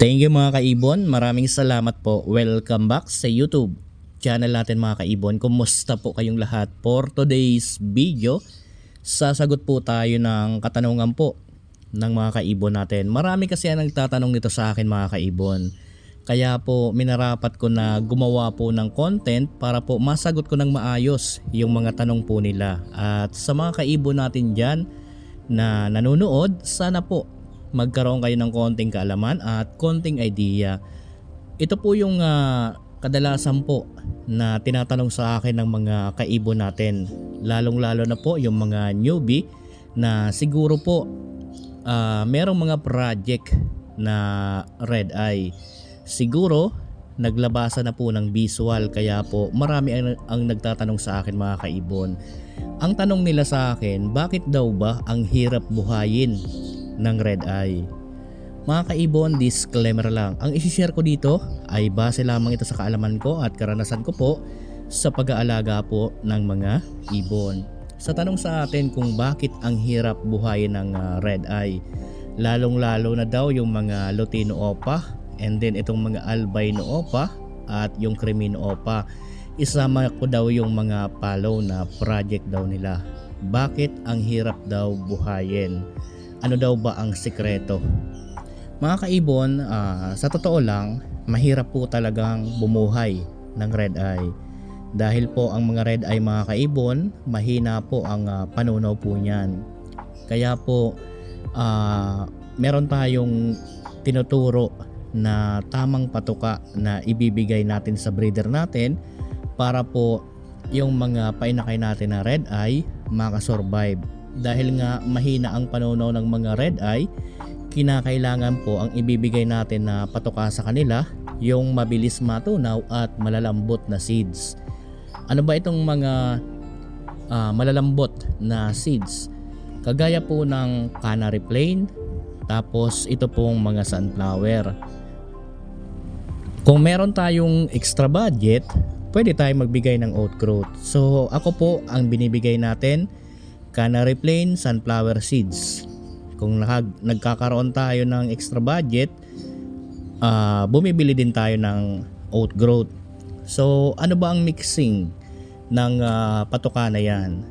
Thank you mga kaibon, maraming salamat po. Welcome back sa YouTube channel natin mga kaibon. Kumusta po kayong lahat? For today's video, sasagot po tayo ng katanungan po ng mga kaibon natin. Marami kasi ang nagtatanong nito sa akin mga kaibon. Kaya po minarapat ko na gumawa po ng content para po masagot ko ng maayos yung mga tanong po nila. At sa mga kaibon natin dyan na nanonood, sana po magkaroon kayo ng konting kaalaman at konting idea. Ito po yung kadalasan po na tinatanong sa akin ng mga kaibon natin. Lalong-lalo na po yung mga newbie na siguro po merong mga project na red eye. Siguro naglabasa na po ng visual, kaya po marami ang nagtatanong sa akin mga kaibon. Ang tanong nila sa akin, bakit daw ba ang hirap buhayin ng red eye? Mga kaibon, disclaimer lang, ang isi-share ko dito ay base lamang ito sa kaalaman ko at karanasan ko po sa pag-aalaga po ng mga ibon. Sa tanong sa atin kung bakit ang hirap buhayin ng red eye, lalong-lalo na daw yung mga Lutino Opa and then itong mga Albino Opa at yung Crimino Opa, isama ko daw yung mga follow na project daw nila. Bakit ang hirap daw buhayin? Ano daw ba ang sikreto? Mga kaibon, sa totoo lang, mahirap po talagang bumuhay ng red eye. Dahil po ang mga red eye mga kaibon, mahina po ang panunaw po niyan. Kaya po, meron tayong tinuturo na tamang patuka na ibibigay natin sa breeder natin para po yung mga painakay natin na red eye makasurvive. Dahil nga mahina ang panunaw ng mga red eye, kinakailangan po ang ibibigay natin na patuka sa kanila yung mabilis matunaw at malalambot na seeds. Ano ba itong mga malalambot na seeds? Kagaya po ng Canary Plain, tapos ito pong mga sunflower. Kung meron tayong extra budget, pwede tayong magbigay ng outgrowth. So ako po, ang binibigay natin Canary Plain, sunflower seeds. Kung nagkakaroon tayo ng extra budget, bumibili din tayo ng outgrowth. So ano ba ang mixing ng patuka na yan?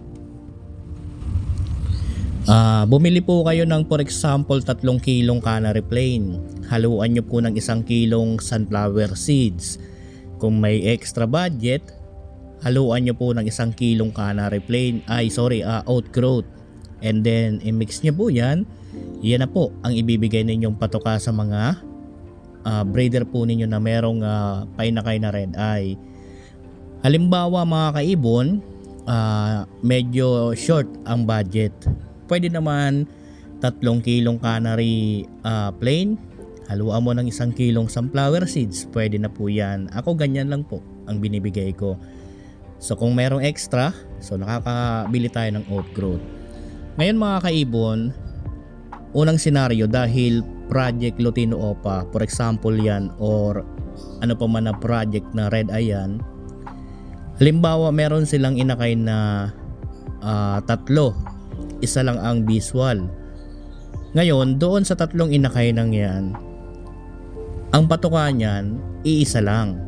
Bumili po kayo ng for example 3 kilong Canary Plain. Haluan nyo po ng 1 kilong sunflower seeds. Kung may extra budget, haluan nyo po ng 1 kilong Canary Plain, outgrowth. And then i-mix nyo po yan. Yan na po ang ibibigay ninyong patuka sa mga breeder po ninyo na merong painakay na red eye. Halimbawa mga kaibon, medyo short ang budget. Pwede naman 3 kilong Canary Plain, haluan mo ng 1 kilong sunflower seeds. Pwede na po yan. Ako ganyan lang po ang binibigay ko. So kung merong extra, so nakakabili tayo ng outgrowth. Ngayon mga kaibon, unang senaryo, dahil project Lutino Opa, for example yan, or ano pa man na project na red eye yan, halimbawa meron silang inakay na 3, isa lang ang visual. Ngayon, doon sa 3 inakay nang yan, ang patuka niyan, iisa lang.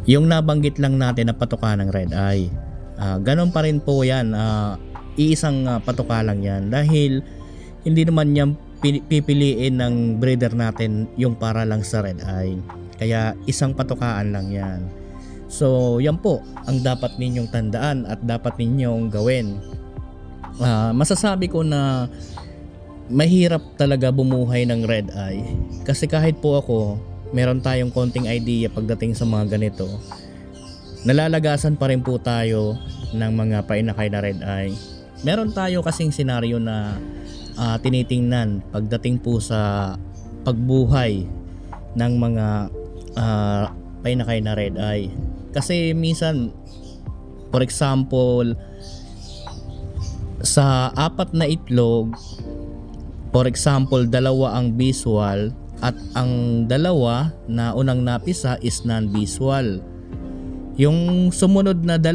Yung nabanggit lang natin na patuka ng red eye. Ganon pa rin po yan. Iisang patuka lang yan. Dahil hindi naman yan pipiliin ng breeder natin yung para lang sa red eye. Kaya isang patukaan lang yan. So yan po ang dapat ninyong tandaan at dapat ninyong gawin. Masasabi ko na mahirap talaga bumuhay ng red eye. Kasi kahit po ako, meron tayong konting idea pagdating sa mga ganito, nalalagasan pa rin po tayo ng mga painakay na red eye. Meron tayo kasing senaryo na tinitingnan pagdating po sa pagbuhay ng mga painakay na red eye. Kasi minsan, for example, sa 4 na itlog, for example 2 ang visual at ang 2 na unang napisa is non-visual. Yung sumunod na 2,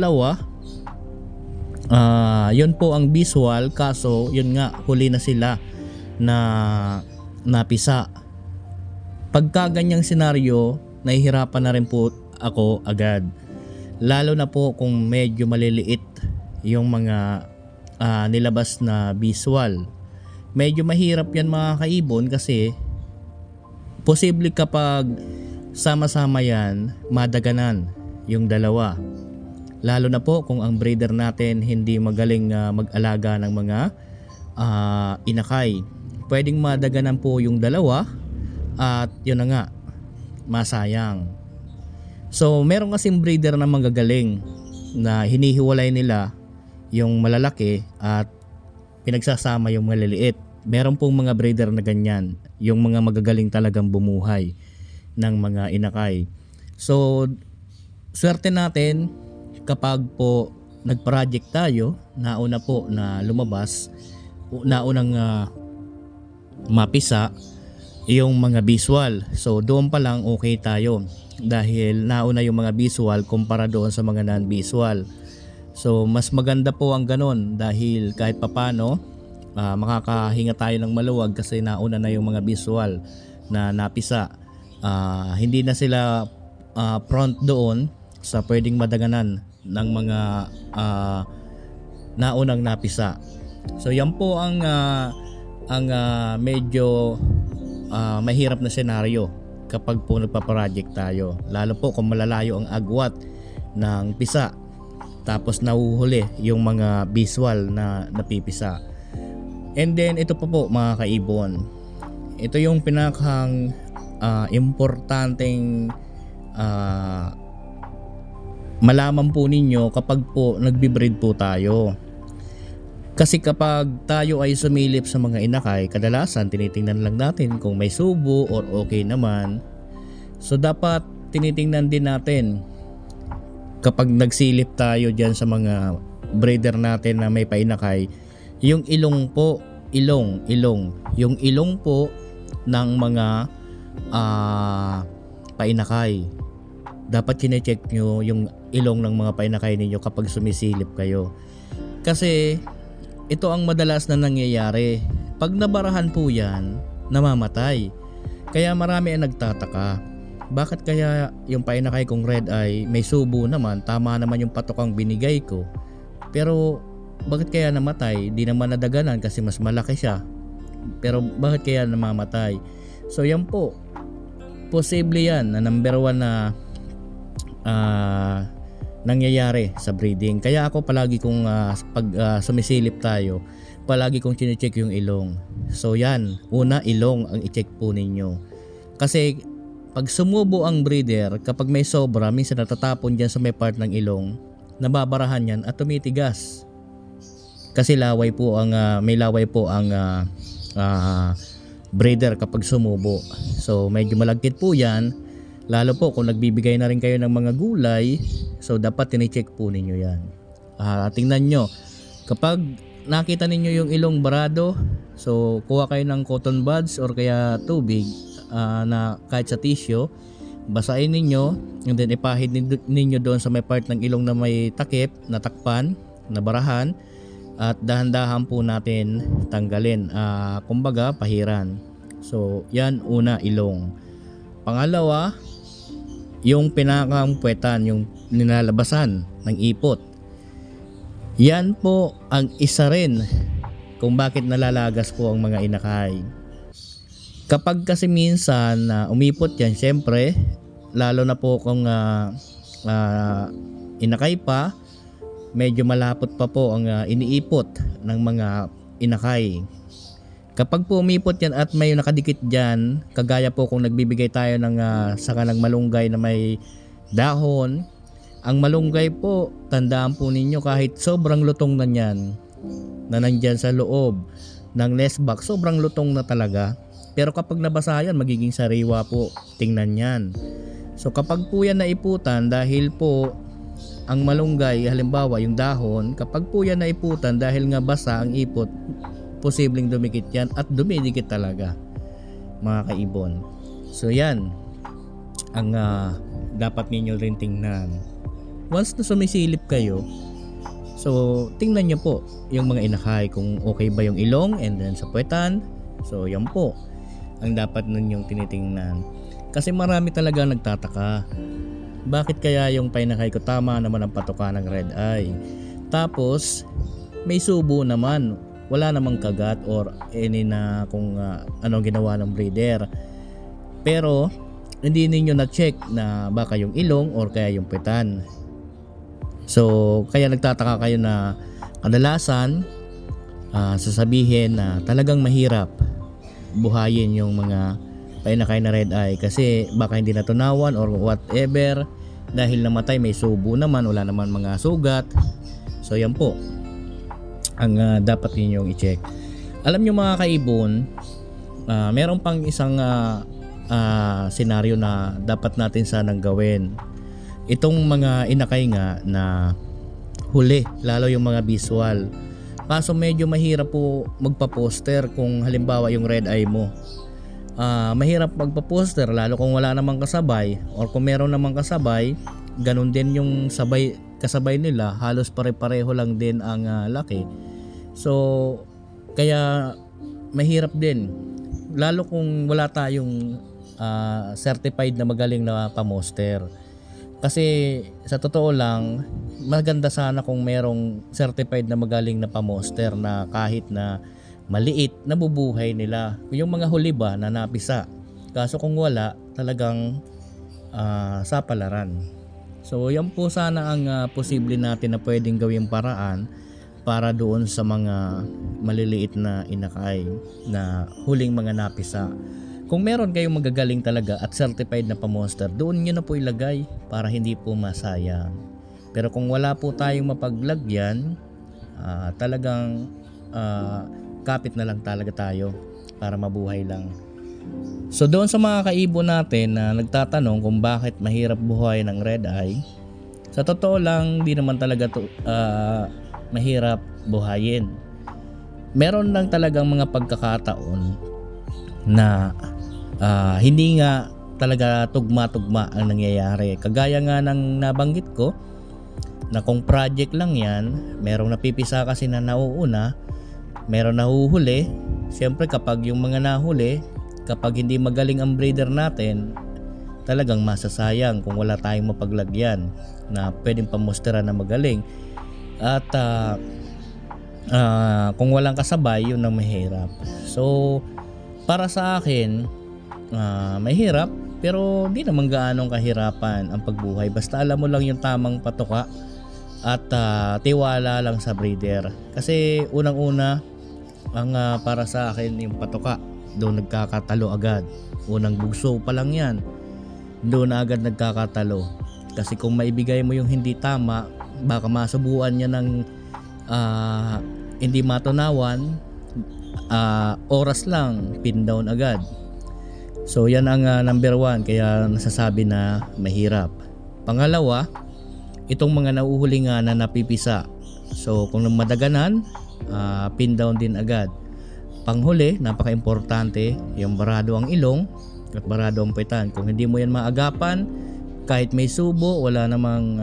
yun po ang visual, kaso yun nga huli na sila na napisa. Pagka ganyang senaryo, nahihirapan na rin po ako agad. Lalo na po kung medyo maliliit yung mga nilabas na visual. Medyo mahirap yan mga kaibon kasi posible kapag sama-sama yan, madaganan yung dalawa. Lalo na po kung ang breeder natin hindi magaling mag-alaga ng mga inakay. Pwedeng madaganan po yung dalawa at yun na nga, masayang. So meron kasing breeder na magagaling na hinihiwalay nila yung malalaki at pinagsasama yung maliliit. Meron pong mga breeder na ganyan, yung mga magagaling talagang bumuhay ng mga inakay. So swerte natin kapag po nag-project tayo, nauna po na lumabas, naunang mapisa yung mga visual. So doon pa lang okay tayo dahil nauna yung mga visual kumpara doon sa mga non-visual. So mas maganda po ang ganon dahil kahit papano makakahinga tayo ng maluwag kasi nauna na yung mga visual na napisa. Hindi na sila front doon sa pwedeng madaganan ng mga naunang napisa. So yan po ang medyo mahirap na senaryo kapag po nagpa-project tayo, lalo po kung malalayo ang agwat ng pisa tapos nahuhuli yung mga visual na napipisa. And then ito po mga kaibon, ito yung pinakang importanteng malaman po ninyo kapag po nagbi-breed po tayo. Kasi kapag tayo ay sumilip sa mga inakay, kadalasan tinitingnan lang natin kung may subo or okay naman. So dapat tinitingnan din natin kapag nagsilip tayo dyan sa mga breeder natin na may painakay, yung ilong po, yung ilong po ng mga painakay. Dapat kine-check nyo yung ilong ng mga painakay ninyo kapag sumisilip kayo. Kasi ito ang madalas na nangyayari. Pag nabarahan po yan, namamatay. Kaya marami ang nagtataka. Bakit kaya yung painakay kong red eye may subo naman, tama naman yung patokang binigay ko. Pero bakit kaya namatay? Di naman nadaganan kasi mas malaki siya. Pero bakit kaya namamatay? So yan po. Posible yan na number 1 na nangyayari sa breeding. Kaya ako palagi kong pag sumisilip tayo, palagi kong chine-check yung ilong. So yan, una ilong ang i-check po ninyo. Kasi pag sumubo ang breeder, kapag may sobra, minsan natatapon dyan sa may part ng ilong, nababarahan yan at tumitigas. Kasi laway po ang may laway po ang breeder kapag sumubo. So medyo malagkit po yan. Lalo po kung nagbibigay na rin kayo ng mga gulay, so dapat tine-check po ninyo yan. Tingnan nyo, kapag nakita ninyo yung ilong barado, so kuha kayo ng cotton buds or kaya tubig na kahit sa tissue, basahin ninyo, and then ipahid ninyo doon sa may part ng ilong na may takip, natakpan, nabarahan, at dahan-dahan po natin tanggalin. Kumbaga, pahiran. So yan, una, ilong. Pangalawa, yung pinakang puwetan, yung ninalabasan ng ipot. Yan po ang isa rin kung bakit nalalagas po ang mga inakay. Kapag kasi minsan umipot yan, syempre, lalo na po kung inakay pa, medyo malapot pa po ang iniipot ng mga inakay. Kapag po umipot yan at may nakadikit dyan, kagaya po kung nagbibigay tayo ng saka ng malunggay na may dahon, ang malunggay po, tandaan po ninyo kahit sobrang lutong na yan, na nandyan sa loob ng nest box, sobrang lutong na talaga. Pero kapag nabasa yan, magiging sariwa po, tingnan yan. So kapag po yan naiputan dahil po ang malunggay, halimbawa yung dahon, kapag po yan naiputan dahil nga basa ang ipot, posibleng dumikit yan at dumidikit talaga mga kaibon. So yan ang dapat ninyo rin tingnan. Once na sumisilip kayo, so tingnan nyo po yung mga inakay kung okay ba yung ilong and then sa puwetan. So yan po. ang dapat ninyong tinitingnan. Kasi marami talaga nagtataka. Bakit kaya yung painakay ko tama naman ang patoka ng red eye? Tapos may subo naman, wala namang kagat or any na kung anong ginawa ng breeder. Pero hindi ninyo na-check na baka yung ilong or kaya yung puwetan. So kaya nagtataka kayo na kadalasan sasabihin na talagang mahirap buhayin yung mga painakay na red eye kasi baka hindi natunawan or whatever, dahil namatay, may subo naman, wala naman mga sugat. So yan po ang dapat ninyong i-check. Alam nyo mga kaibon, meron pang isang senaryo na dapat natin sanang gawin. Itong mga inakay nga na huli, lalo yung mga visual. Kaso medyo mahirap po magpa-poster kung halimbawa yung red eye mo. Mahirap magpa-poster lalo kung wala namang kasabay, or kung meron namang kasabay, ganun din yung kasabay nila, halos pare-pareho lang din ang laki. So kaya mahirap din lalo kung wala tayong certified na magaling na pamoster. Kasi sa totoo lang, maganda sana kung merong certified na magaling na pamoster na kahit na maliit, nabubuhay nila. Yung mga huli ba na napisa. Kaso kung wala, talagang sapalaran. So yan po sana ang posible natin na pwedeng gawing paraan para doon sa mga maliliit na inakay na huling mga napisa. Kung meron kayong magagaling talaga at certified na pamonster, doon nyo na po ilagay para hindi po masayang. Pero kung wala po tayong mapaglagyan, talagang kapit na lang talaga tayo para mabuhay lang. So doon sa mga kaibon natin na nagtatanong kung bakit mahirap buhay ng red eye, sa totoo lang di naman talaga mahirap buhayin. Meron lang talagang mga pagkakataon na hindi nga talaga tugma-tugma ang nangyayari. Kagaya nga ng nabanggit ko na kung project lang yan, merong napipisa kasi na nauuna, meron nahuhuli. Siyempre kapag yung mga nahuli, kapag hindi magaling ang breeder natin, talagang masasayang kung wala tayong mapaglagyan na pwedeng pamostera na magaling. At kung walang kasabay, yun ang mahirap. So para sa akin, mahirap pero di naman gaanong kahirapan ang pagbuhay, basta alam mo lang yung tamang patoka at tiwala lang sa breeder. Kasi unang-una ang para sa akin yung patoka, doon nagkakatalo agad. Unang bugso pa lang yan, doon na agad nagkakatalo. Kasi kung maibigay mo yung hindi tama, baka masubuan niya ng hindi matunawan, oras lang, pin down agad. So yan ang number 1, kaya nasasabi na mahirap. Pangalawa, itong mga nauhuli nga na napipisa. So kung madaganan, pin down din agad. Panghuli, napaka-importante, yung barado ang ilong at barado ang puwetan. Kung hindi mo yan maagapan, kahit may subo, wala namang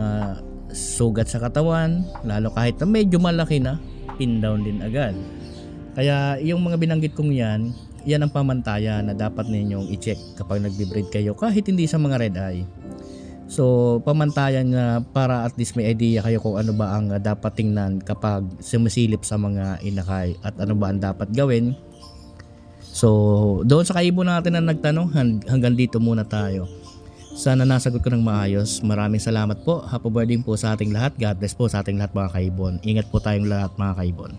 sugat sa katawan, lalo kahit na medyo malaki na, pin down din agad. Kaya yung mga binanggit kong yan ang pamantayan na dapat ninyong i-check kapag nagbe-breed kayo, kahit hindi sa mga red eye. So pamantayan na para at least may idea kayo kung ano ba ang dapat tingnan kapag sumisilip sa mga inakay at ano ba ang dapat gawin. So doon sa kaibon natin na nagtanong, hanggang dito muna tayo. Sana nasagot ko ng maayos. Maraming salamat po. Happy birthday po sa ating lahat. God bless po sa ating lahat mga kaibon. Ingat po tayong lahat mga kaibon.